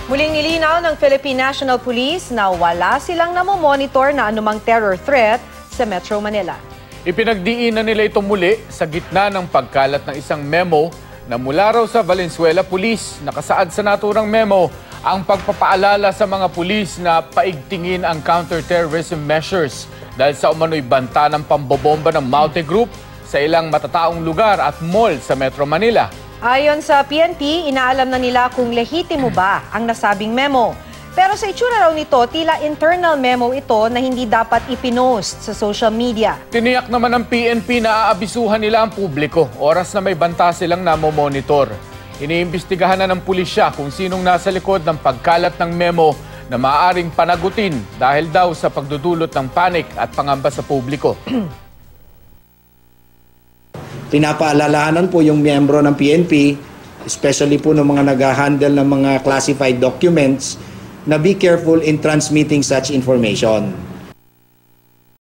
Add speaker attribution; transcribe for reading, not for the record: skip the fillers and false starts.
Speaker 1: Muling nilinaw ng Philippine National Police na wala silang namomonitor na anumang terror threat sa Metro Manila.
Speaker 2: Ipinagdiinan nila ito muli sa gitna ng pagkalat ng isang memo na mula raw sa Valenzuela Police. Nakasaad sa naturang memo ang pagpapaalala sa mga pulis na paigtingin ang counter-terrorism measures dahil sa umano'y banta ng pambobomba ng Maute Group sa ilang matataong lugar at mall sa Metro Manila.
Speaker 1: Ayon sa PNP, inaalam na nila kung lehitimo ba ang nasabing memo. Pero sa itsura raw nito, tila internal memo ito na hindi dapat ipinost sa social media.
Speaker 2: Tiniyak naman ng PNP na aabisuhan nila ang publiko oras na may banta silang namomonitor. Iniimbestigahan na ng pulisya kung sinong nasa likod ng pagkalat ng memo na maaaring panagutin dahil daw sa pagdudulot ng panik at pangamba sa publiko.
Speaker 3: Pinapaalalahanan po yung miyembro ng PNP, especially po ng mga nag-handle ng mga classified documents, na be careful in transmitting such information.